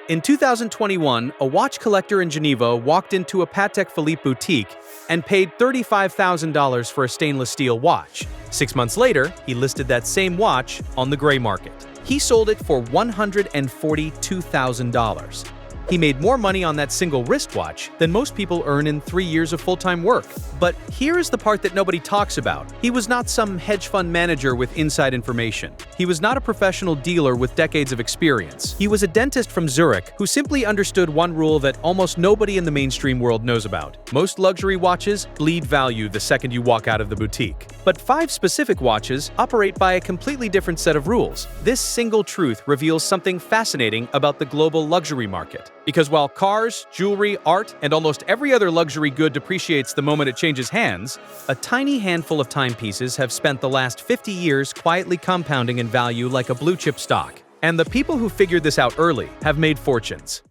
In 2021, a watch collector in Geneva walked into a Patek Philippe boutique and paid $35,000 for a stainless steel watch. 6 months later, he listed that same watch on the gray market. He sold it for $142,000. He made more money on that single wristwatch than most people earn in 3 years of full-time work. But here's the part that nobody talks about. He was not some hedge fund manager with inside information. He was not a professional dealer with decades of experience. He was a dentist from Zurich who simply understood one rule that almost nobody in the mainstream world knows about. Most luxury watches bleed value the second you walk out of the boutique. But 5 specific watches operate by a completely different set of rules. This single truth reveals something fascinating about the global luxury market. Because while cars, jewelry, art, and almost every other luxury good depreciates the moment it changes hands, a tiny handful of timepieces have spent the last 50 years quietly compounding in value like a blue-chip stock. And the people who figured this out early have made fortunes.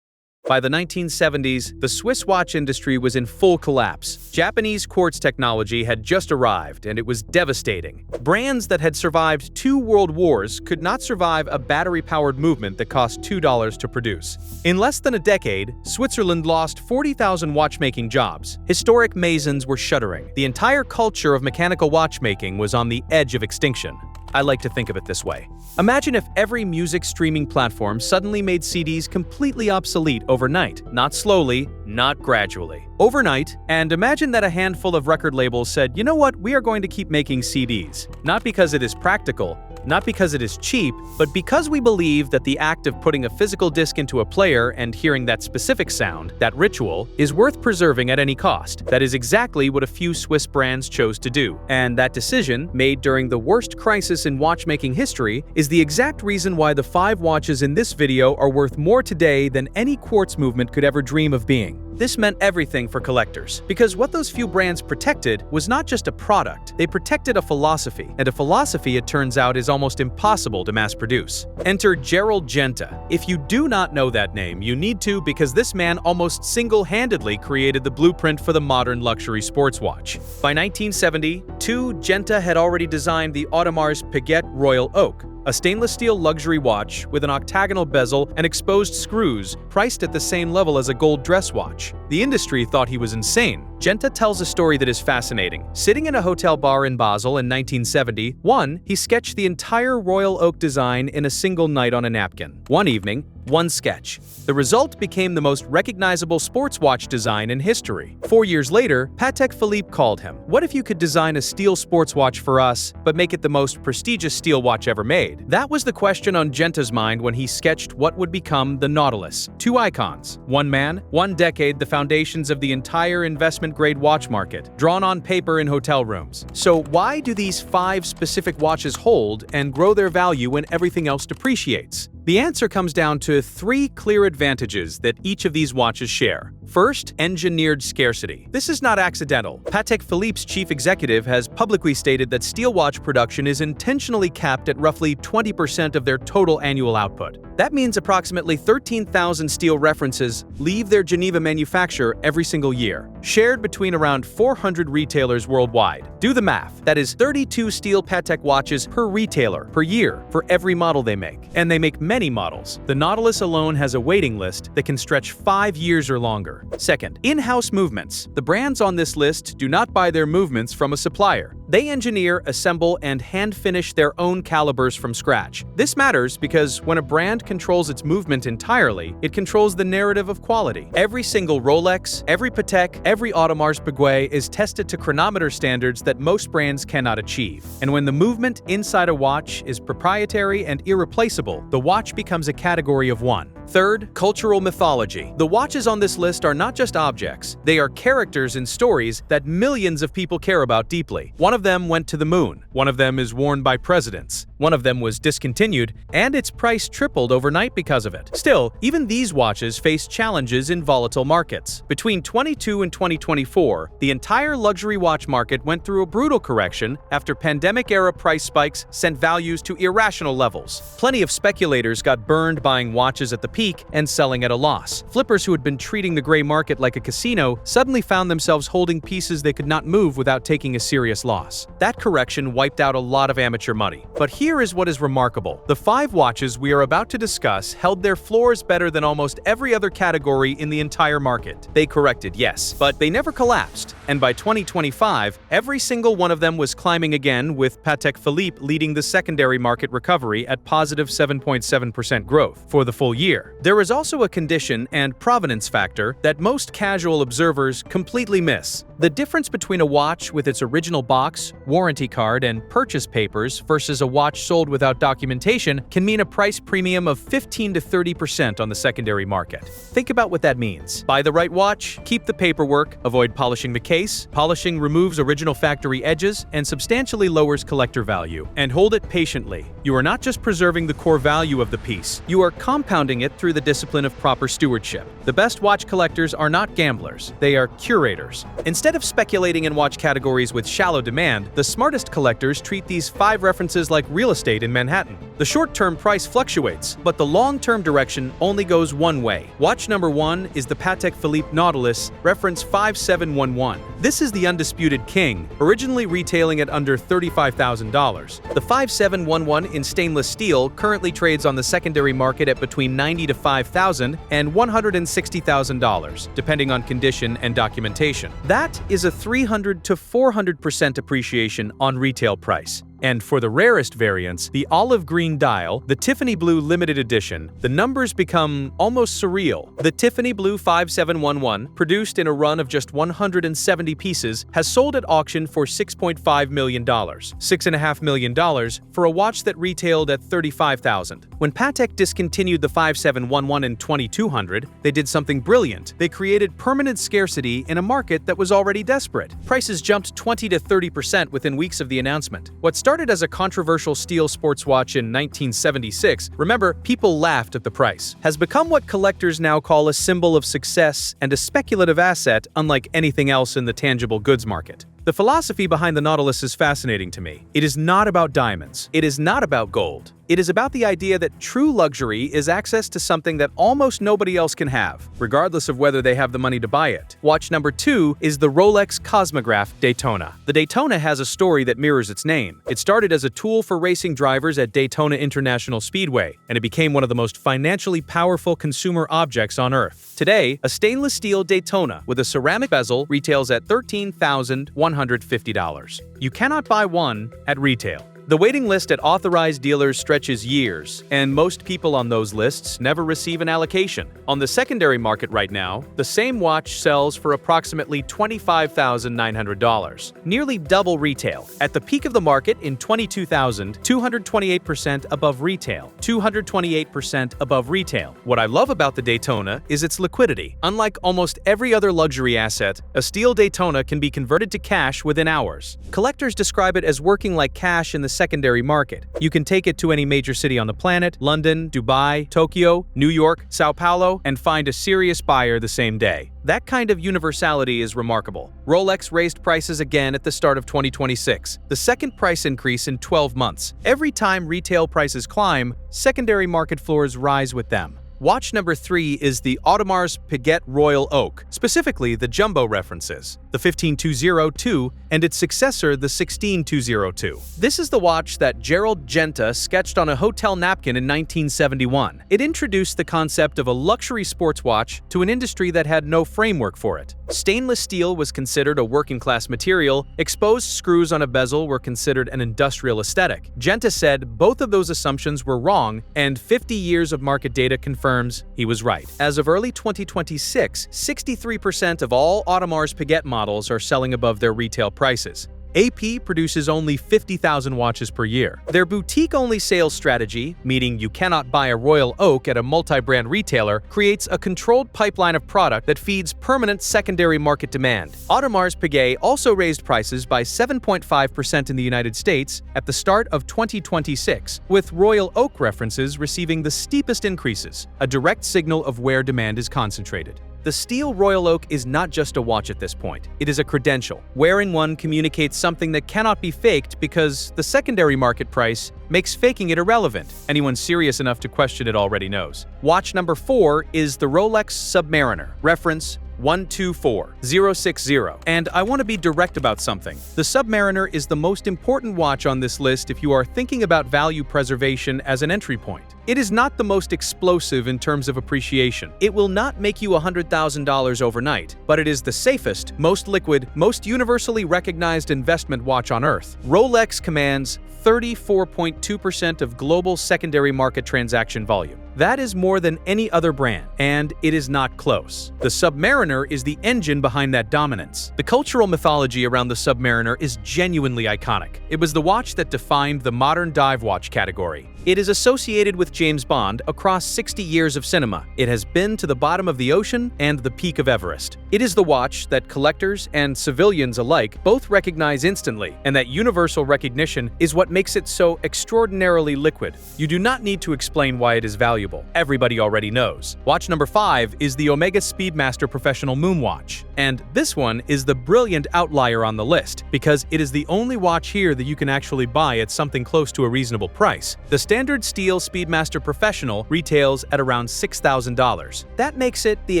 By the 1970s, the Swiss watch industry was in full collapse. Japanese quartz technology had just arrived, and it was devastating. Brands that had survived 2 world wars could not survive a battery-powered movement that cost $2 to produce. In less than a decade, Switzerland lost 40,000 watchmaking jobs. Historic maisons were shuttering. The entire culture of mechanical watchmaking was on the edge of extinction. I like to think of it this way. Imagine if every music streaming platform suddenly made CDs completely obsolete overnight. Not slowly, not gradually. Overnight, and imagine that a handful of record labels said, you know what, we are going to keep making CDs. Not because it is practical, not because it is cheap, but because we believe that the act of putting a physical disc into a player and hearing that specific sound, that ritual, is worth preserving at any cost. That is exactly what a few Swiss brands chose to do. And that decision, made during the worst crisis in watchmaking history, is the exact reason why the 5 watches in this video are worth more today than any quartz movement could ever dream of being. This meant everything for collectors, because what those few brands protected was not just a product, they protected a philosophy, and a philosophy, it turns out, is almost impossible to mass produce. Enter Gerald Genta. If you do not know that name, you need to, because this man almost single-handedly created the blueprint for the modern luxury sports watch. By 1972, Genta had already designed the Audemars Piguet Royal Oak, a stainless steel luxury watch with an octagonal bezel and exposed screws priced at the same level as a gold dress watch. The industry thought he was insane. Genta tells a story that is fascinating. Sitting in a hotel bar in Basel in 1971, he sketched the entire Royal Oak design in a single night on a napkin. One evening, one sketch. The result became the most recognizable sports watch design in history. 4 years later, Patek Philippe called him. What if you could design a steel sports watch for us, but make it the most prestigious steel watch ever made? That was the question on Genta's mind when he sketched what would become the Nautilus. 2 icons. One man, 1 decade, the foundations of the entire investment-grade watch market, drawn on paper in hotel rooms. So why do these 5 specific watches hold and grow their value when everything else depreciates? The answer comes down to 3 clear advantages that each of these watches share. First, engineered scarcity. This is not accidental. Patek Philippe's chief executive has publicly stated that steel watch production is intentionally capped at roughly 20% of their total annual output. That means approximately 13,000 steel references leave their Geneva manufacture every single year, shared between around 400 retailers worldwide. Do the math. That is 32 steel Patek watches per retailer per year for every model they make. And they make many models. The Nautilus alone has a waiting list that can stretch 5 years or longer. Second, in-house movements. The brands on this list do not buy their movements from a supplier. They engineer, assemble, and hand-finish their own calibers from scratch. This matters because when a brand controls its movement entirely, it controls the narrative of quality. Every single Rolex, every Patek, every Audemars Piguet is tested to chronometer standards that most brands cannot achieve. And when the movement inside a watch is proprietary and irreplaceable, the watch becomes a category of one. Third, cultural mythology. The watches on this list are not just objects, they are characters in stories that millions of people care about deeply. One of them went to the moon, one of them is worn by presidents, one of them was discontinued, and its price tripled overnight because of it. Still, even these watches face challenges in volatile markets. Between 2022 and 2024, the entire luxury watch market went through a brutal correction after pandemic-era price spikes sent values to irrational levels. Plenty of speculators got burned buying watches at the peak and selling at a loss. Flippers who had been treating the gray market like a casino suddenly found themselves holding pieces they could not move without taking a serious loss. loss. That correction wiped out a lot of amateur money. But here is what is remarkable. The 5 watches we are about to discuss held their floors better than almost every other category in the entire market. They corrected, yes, but they never collapsed. And by 2025, every single one of them was climbing again, with Patek Philippe leading the secondary market recovery at positive 7.7% growth for the full year. There is also a condition and provenance factor that most casual observers completely miss. The difference between a watch with its original box, warranty card, and purchase papers versus a watch sold without documentation can mean a price premium of 15 to 30% on the secondary market. Think about what that means. Buy the right watch, keep the paperwork, avoid polishing the case. Polishing removes original factory edges and substantially lowers collector value. And hold it patiently. You are not just preserving the core value of the piece, you are compounding it through the discipline of proper stewardship. The best watch collectors are not gamblers, they are curators. Instead of speculating in watch categories with shallow demand, the smartest collectors treat these 5 references like real estate in Manhattan. The short-term price fluctuates, but the long-term direction only goes one way. Watch number 1 is the Patek Philippe Nautilus, reference 5711. This is the undisputed king, originally retailing at under $35,000. The 5711 in stainless steel currently trades on the secondary market at between $90,000 to $5,000 and $160,000, depending on condition and documentation. That is a 300 to 400% appreciation on retail price. And for the rarest variants, the olive green dial, the Tiffany Blue limited edition, the numbers become almost surreal. The Tiffany Blue 5711, produced in a run of just 170 pieces, has sold at auction for $6.5 million, $6.5 million for a watch that retailed at $35,000. When Patek discontinued the 5711 in 2200, they did something brilliant. They created permanent scarcity in a market that was already desperate. Prices jumped 20 to 30% within weeks of the announcement. What started as a controversial steel sports watch in 1976, remember, people laughed at the price, has become what collectors now call a symbol of success and a speculative asset unlike anything else in the tangible goods market. The philosophy behind the Nautilus is fascinating to me. It is not about diamonds. It is not about gold. It is about the idea that true luxury is access to something that almost nobody else can have, regardless of whether they have the money to buy it. Watch number 2 is the Rolex Cosmograph Daytona. The Daytona has a story that mirrors its name. It started as a tool for racing drivers at Daytona International Speedway, and it became one of the most financially powerful consumer objects on Earth. Today, a stainless steel Daytona with a ceramic bezel retails at $13,150. You cannot buy one at retail. The waiting list at authorized dealers stretches years, and most people on those lists never receive an allocation. On the secondary market right now, the same watch sells for approximately $25,900, nearly double retail. At the peak of the market in 22,000, 228% above retail, 228% above retail. What I love about the Daytona is its liquidity. Unlike almost every other luxury asset, a steel Daytona can be converted to cash within hours. Collectors describe it as working like cash in the secondary market. You can take it to any major city on the planet, London, Dubai, Tokyo, New York, Sao Paulo, and find a serious buyer the same day. That kind of universality is remarkable. Rolex raised prices again at the start of 2026, the second price increase in 12 months. Every time retail prices climb, secondary market floors rise with them. Watch number 3 is the Audemars Piguet Royal Oak, specifically the jumbo references, the 15202 and its successor, the 16202. This is the watch that Gerald Genta sketched on a hotel napkin in 1971. It introduced the concept of a luxury sports watch to an industry that had no framework for it. Stainless steel was considered a working-class material, exposed screws on a bezel were considered an industrial aesthetic. Genta said both of those assumptions were wrong, and 50 years of market data confirmed he was right. As of early 2026, 63% of all Audemars Piguet models are selling above their retail prices. AP produces only 50,000 watches per year. Their boutique-only sales strategy, meaning you cannot buy a Royal Oak at a multi-brand retailer, creates a controlled pipeline of product that feeds permanent secondary market demand. Audemars Piguet also raised prices by 7.5% in the United States at the start of 2026, with Royal Oak references receiving the steepest increases, a direct signal of where demand is concentrated. The steel Royal Oak is not just a watch at this point, it is a credential. Wearing one communicates something that cannot be faked because the secondary market price makes faking it irrelevant. Anyone serious enough to question it already knows. Watch number 4 is the Rolex Submariner, reference 124060. And I want to be direct about something. The Submariner is the most important watch on this list if you are thinking about value preservation as an entry point. It is not the most explosive in terms of appreciation. It will not make you $100,000 overnight, but it is the safest, most liquid, most universally recognized investment watch on Earth. Rolex commands 34.2% of global secondary market transaction volume. That is more than any other brand, and it is not close. The Submariner is the engine behind that dominance. The cultural mythology around the Submariner is genuinely iconic. It was the watch that defined the modern dive watch category. It is associated with James Bond across 60 years of cinema. It has been to the bottom of the ocean and the peak of Everest. It is the watch that collectors and civilians alike both recognize instantly, and that universal recognition is what makes it so extraordinarily liquid. You do not need to explain why it is valuable. Everybody already knows. Watch number 5 is the Omega Speedmaster Professional Moon Watch. And this one is the brilliant outlier on the list, because it is the only watch here that you can actually buy at something close to a reasonable price. The standard steel Speedmaster Professional retails at around $6,000. That makes it the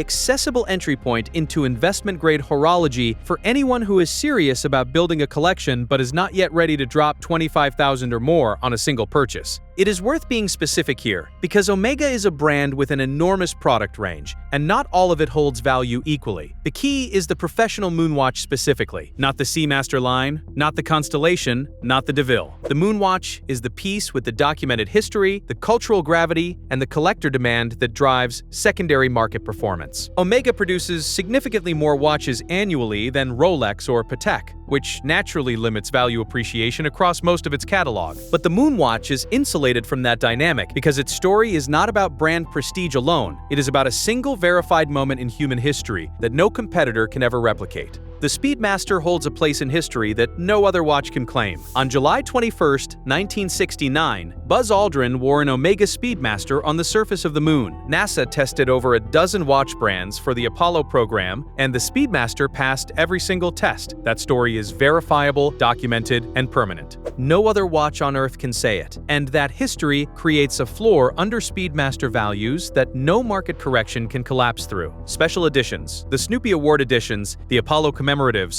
accessible entry point into investment-grade horology for anyone who is serious about building a collection but is not yet ready to drop $25,000 or more on a single purchase. It is worth being specific here, because Omega is a brand with an enormous product range, and not all of it holds value equally. The key is the professional moonwatch specifically, not the Seamaster line, not the Constellation, not the DeVille. The moonwatch is the piece with the documented history, the cultural gravity, and the collector demand that drives secondary market performance. Omega produces significantly more watches annually than Rolex or Patek, which naturally limits value appreciation across most of its catalog. But the moonwatch is insulated from that dynamic because its story is not about brand prestige alone. It is about a single verified moment in human history that no competitor can ever replicate. The Speedmaster holds a place in history that no other watch can claim. On July 21, 1969, Buzz Aldrin wore an Omega Speedmaster on the surface of the moon. NASA tested over a dozen watch brands for the Apollo program, and the Speedmaster passed every single test. That story is verifiable, documented, and permanent. No other watch on Earth can say it. And that history creates a floor under Speedmaster values that no market correction can collapse through. Special editions, the Snoopy Award editions, the Apollo commemoratives,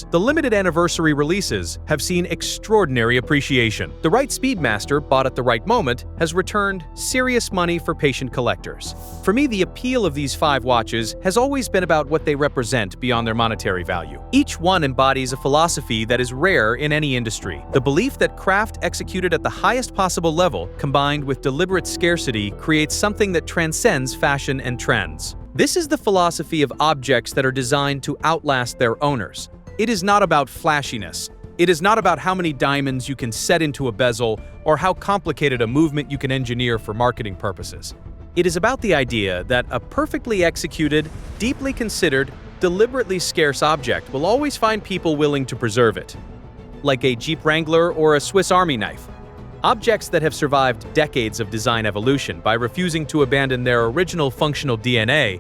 the limited anniversary releases have seen extraordinary appreciation. The right Speedmaster, bought at the right moment, has returned serious money for patient collectors. For me, the appeal of these 5 watches has always been about what they represent beyond their monetary value. Each one embodies a philosophy that is rare in any industry. The belief that craft executed at the highest possible level, combined with deliberate scarcity, creates something that transcends fashion and trends. This is the philosophy of objects that are designed to outlast their owners. It is not about flashiness. It is not about how many diamonds you can set into a bezel or how complicated a movement you can engineer for marketing purposes. It is about the idea that a perfectly executed, deeply considered, deliberately scarce object will always find people willing to preserve it. Like a Jeep Wrangler or a Swiss Army knife. Objects that have survived decades of design evolution by refusing to abandon their original functional DNA.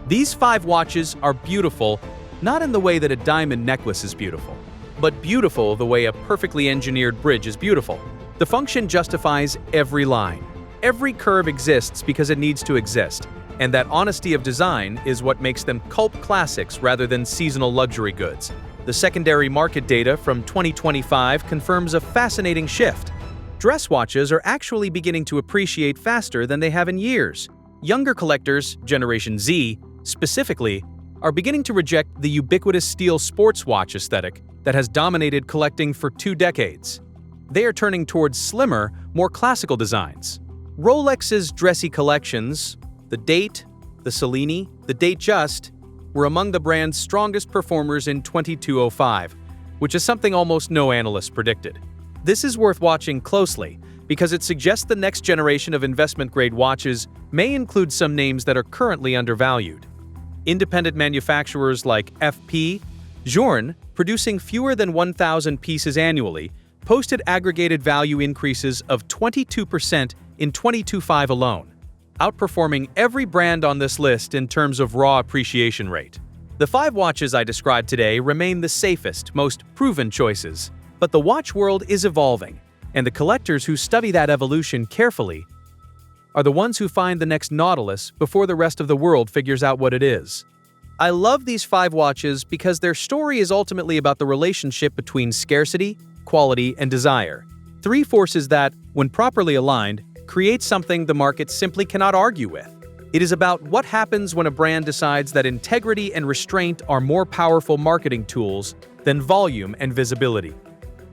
These 5 watches are beautiful, not in the way that a diamond necklace is beautiful, but beautiful the way a perfectly engineered bridge is beautiful. The function justifies every line. Every curve exists because it needs to exist, and that honesty of design is what makes them cult classics rather than seasonal luxury goods. The secondary market data from 2025 confirms a fascinating shift. Dress watches are actually beginning to appreciate faster than they have in years. Younger collectors, Generation Z, specifically, are beginning to reject the ubiquitous steel sports watch aesthetic that has dominated collecting for 2 decades. They are turning towards slimmer, more classical designs. Rolex's dressy collections, the Date, the Cellini, the Datejust, were among the brand's strongest performers in 2205, which is something almost no analyst predicted. This is worth watching closely because it suggests the next generation of investment-grade watches may include some names that are currently undervalued. Independent manufacturers like FP, Journe, producing fewer than 1,000 pieces annually, posted aggregated value increases of 22% in 22.5 alone, outperforming every brand on this list in terms of raw appreciation rate. The 5 watches I described today remain the safest, most proven choices. But the watch world is evolving, and the collectors who study that evolution carefully are the ones who find the next Nautilus before the rest of the world figures out what it is. I love these 5 watches because their story is ultimately about the relationship between scarcity, quality, and desire. 3 forces that, when properly aligned, create something the market simply cannot argue with. It is about what happens when a brand decides that integrity and restraint are more powerful marketing tools than volume and visibility.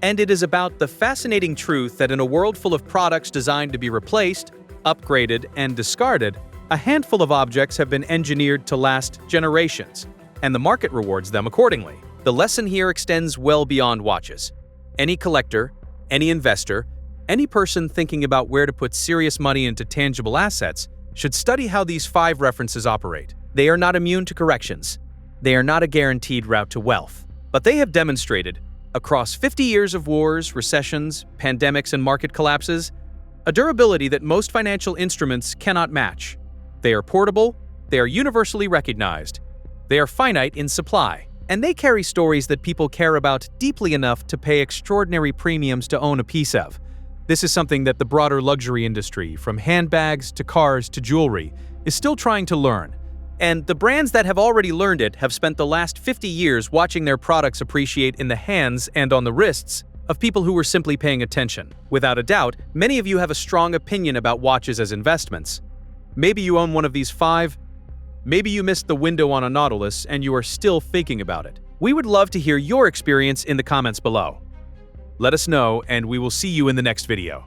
And it is about the fascinating truth that in a world full of products designed to be replaced, upgraded, and discarded, a handful of objects have been engineered to last generations, and the market rewards them accordingly. The lesson here extends well beyond watches. Any collector, any investor, any person thinking about where to put serious money into tangible assets should study how these 5 references operate. They are not immune to corrections. They are not a guaranteed route to wealth. But they have demonstrated, across 50 years of wars, recessions, pandemics, and market collapses, a durability that most financial instruments cannot match. They are portable, they are universally recognized, they are finite in supply, and they carry stories that people care about deeply enough to pay extraordinary premiums to own a piece of. This is something that the broader luxury industry, from handbags to cars to jewelry, is still trying to learn. And the brands that have already learned it have spent the last 50 years watching their products appreciate in the hands and on the wrists of people who were simply paying attention. Without a doubt, many of you have a strong opinion about watches as investments. Maybe you own one of these 5. Maybe you missed the window on a Nautilus and you are still thinking about it. We would love to hear your experience in the comments below. Let us know, and we will see you in the next video.